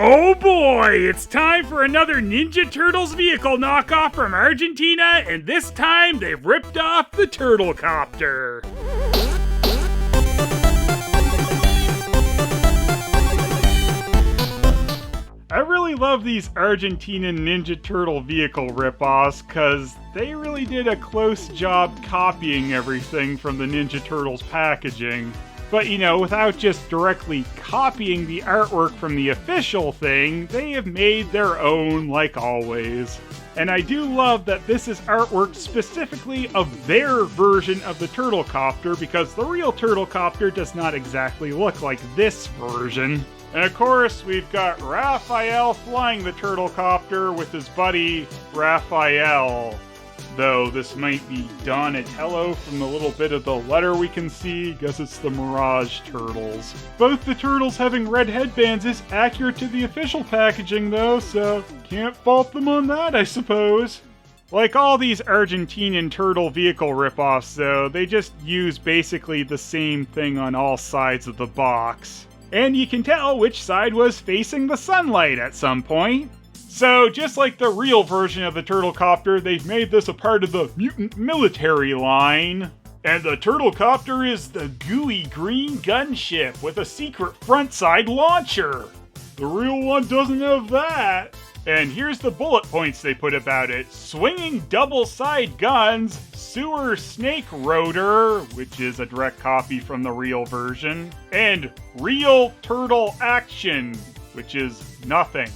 Oh boy, it's time for another Ninja Turtles vehicle knockoff from Argentina, and this time they've ripped off the Turtlecopter. I really love these Argentinian Ninja Turtle vehicle ripoffs because they really did a close job copying everything from the Ninja Turtles packaging. But you know, without just directly copying the artwork from the official thing, they have made their own like always. And I do love that this is artwork specifically of their version of the Turtlecopter because the real Turtlecopter does not exactly look like this version. And of course, we've got Raphael flying the Turtlecopter with his buddy Raphael. Though this might be Donatello from the little bit of the letter we can see. Guess it's the Mirage Turtles. Both the turtles having red headbands is accurate to the official packaging though, so can't fault them on that, I suppose. Like all these Argentinian turtle vehicle ripoffs though, they just use basically the same thing on all sides of the box. And you can tell which side was facing the sunlight at some point. So, just like the real version of the Turtlecopter, they've made this a part of the mutant military line. And the Turtlecopter is the gooey green gunship with a secret front side launcher. The real one doesn't have that. And here's the bullet points they put about it. Swinging double-side guns, sewer snake rotor, which is a direct copy from the real version, and real turtle action, which is nothing.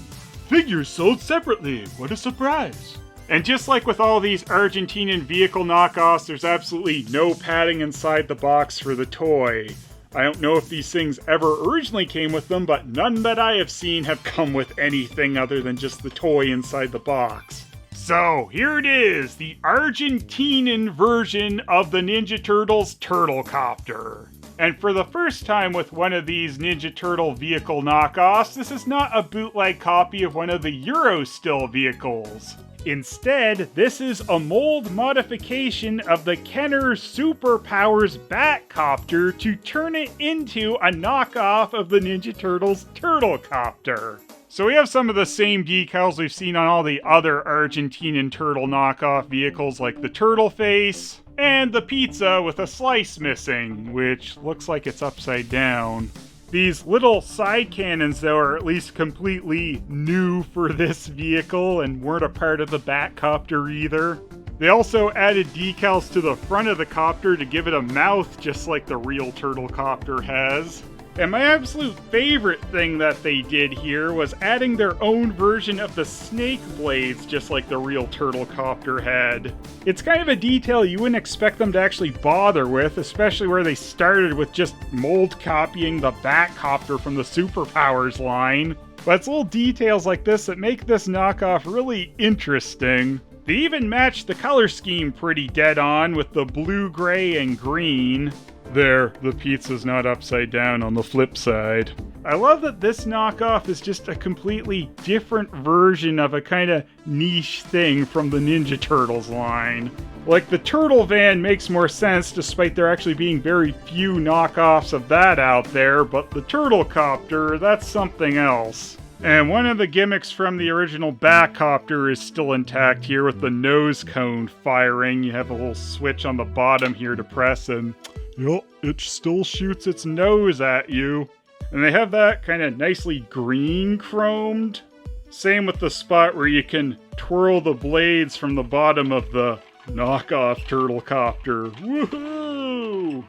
Figures sold separately. What a surprise. And just like with all these Argentinian vehicle knockoffs, there's absolutely no padding inside the box for the toy. I don't know if these things ever originally came with them, but none that I have seen have come with anything other than just the toy inside the box. So, here it is, the Argentinian version of the Ninja Turtles Turtlecopter. And for the first time with one of these Ninja Turtle vehicle knockoffs, this is not a bootleg copy of one of the Euro-Still vehicles. Instead, this is a mold modification of the Kenner Superpowers Batcopter to turn it into a knockoff of the Ninja Turtles Turtlecopter. So we have some of the same decals we've seen on all the other Argentinian turtle knockoff vehicles like the turtle face, and the pizza with a slice missing, which looks like it's upside down. These little side cannons, though, are at least completely new for this vehicle and weren't a part of the Batcopter either. They also added decals to the front of the copter to give it a mouth just like the real Turtlecopter has. And my absolute favorite thing that they did here was adding their own version of the snake blades, just like the real Turtlecopter had. It's kind of a detail you wouldn't expect them to actually bother with, especially where they started with just mold copying the Batcopter from the Superpowers line. But it's little details like this that make this knockoff really interesting. They even matched the color scheme pretty dead on with the blue, gray, and green. There, the pizza's not upside down on the flip side. I love that this knockoff is just a completely different version of a kind of niche thing from the Ninja Turtles line. Like, the Turtle Van makes more sense despite there actually being very few knockoffs of that out there, but the Turtlecopter, that's something else. And one of the gimmicks from the original Batcopter is still intact here with the nose cone firing. You have a little switch on the bottom here to press and yup, it still shoots its nose at you. And they have that kind of nicely green chromed. Same with the spot where you can twirl the blades from the bottom of the knockoff Turtlecopter. Woohoo!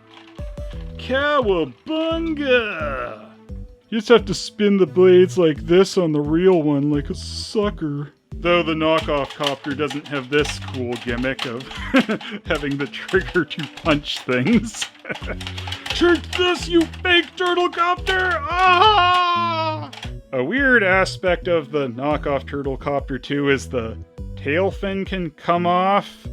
Cowabunga! You just have to spin the blades like this on the real one like a sucker. Though the knockoff copter doesn't have this cool gimmick of having the trigger to punch things. Trick this, you fake Turtlecopter! Ah! A weird aspect of the knockoff Turtlecopter too is the tail fin can come off.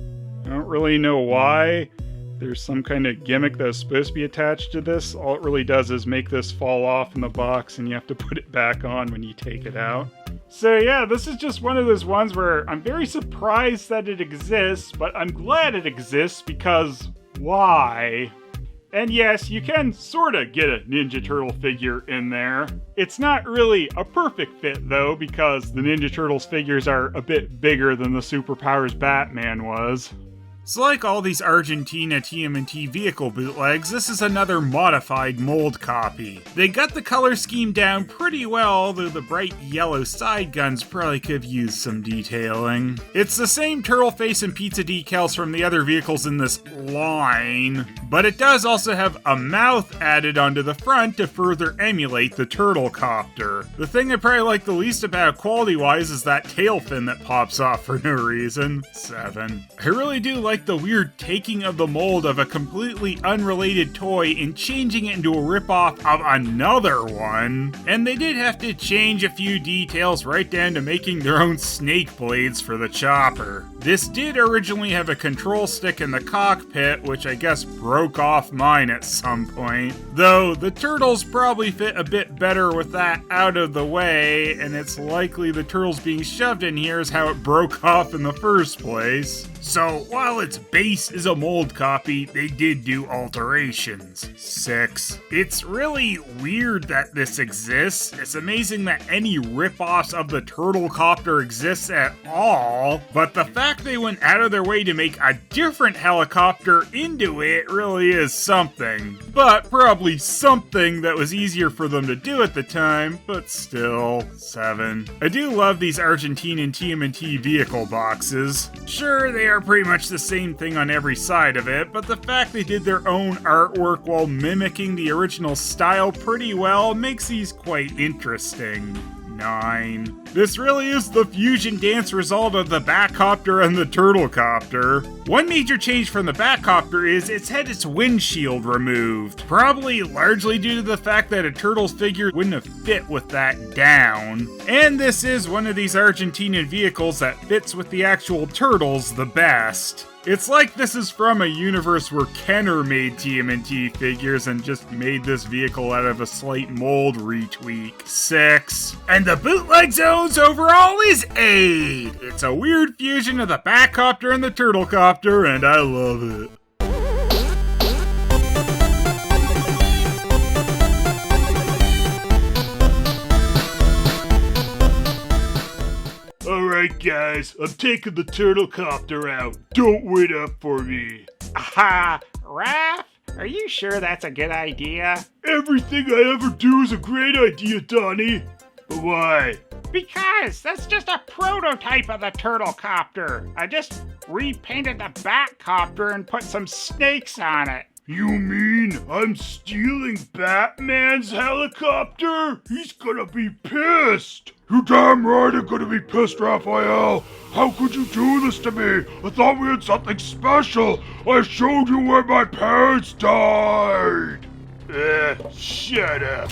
I don't really know why. There's some kind of gimmick that's supposed to be attached to this. All it really does is make this fall off in the box and you have to put it back on when you take it out. So yeah, this is just one of those ones where I'm very surprised that it exists, but I'm glad it exists because why? And yes, you can sorta get a Ninja Turtle figure in there. It's not really a perfect fit though, because the Ninja Turtles figures are a bit bigger than the Superpowers Batman was. So like all these Argentina TMNT vehicle bootlegs, this is another modified mold copy. They got the color scheme down pretty well, though the bright yellow side guns probably could have used some detailing. It's the same turtle face and pizza decals from the other vehicles in this line, but it does also have a mouth added onto the front to further emulate the Turtlecopter. The thing I probably like the least about quality-wise is that tail fin that pops off for no reason. 7. I really do like the weird taking of the mold of a completely unrelated toy and changing it into a ripoff of another one. And they did have to change a few details right down to making their own snake blades for the chopper. This did originally have a control stick in the cockpit, which I guess broke off mine at some point. Though the turtles probably fit a bit better with that out of the way, and it's likely the turtles being shoved in here is how it broke off in the first place. So while its base is a mold copy, they did do alterations. 6. It's really weird that this exists. It's amazing that any ripoffs of the Turtlecopter exists at all, but the fact they went out of their way to make a different helicopter into it really is something. But probably something that was easier for them to do at the time, but still. 7. I do love these Argentinian TMNT vehicle boxes. Sure, they are pretty much the same thing on every side of it, but the fact they did their own artwork while mimicking the original style pretty well makes these quite interesting. 9. This really is the fusion dance result of the Batcopter and the Turtlecopter. One major change from the Batcopter is it's had its windshield removed, probably largely due to the fact that a Turtles figure wouldn't have fit with that down. And this is one of these Argentinian vehicles that fits with the actual Turtles the best. It's like this is from a universe where Kenner made TMNT figures and just made this vehicle out of a slight mold retweak. 6. And the bootleg zone's overall is 8. It's a weird fusion of the Batcopter and the Turtlecopter, and I love it. Alright guys, I'm taking the Turtlecopter out. Don't wait up for me. Aha! Raph, are you sure that's a good idea? Everything I ever do is a great idea, Donnie. But why? Because that's just a prototype of the Turtlecopter. I just repainted the Batcopter and put some snakes on it. You mean I'm stealing Batman's helicopter? He's gonna be pissed! You damn right I'm gonna be pissed, Raphael! How could you do this to me? I thought we had something special! I showed you where my parents died! Shut up!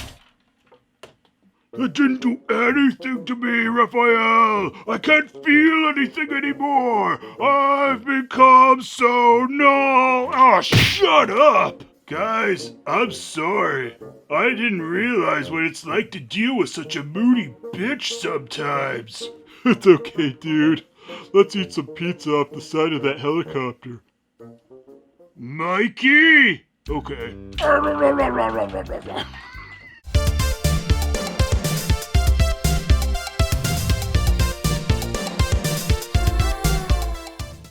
That didn't do anything to me, Raphael! I can't feel anything anymore! I've become so numb! Oh, shut up! Guys, I'm sorry. I didn't realize what it's like to deal with such a moody bitch sometimes. It's okay, dude. Let's eat some pizza off the side of that helicopter. Mikey! Okay.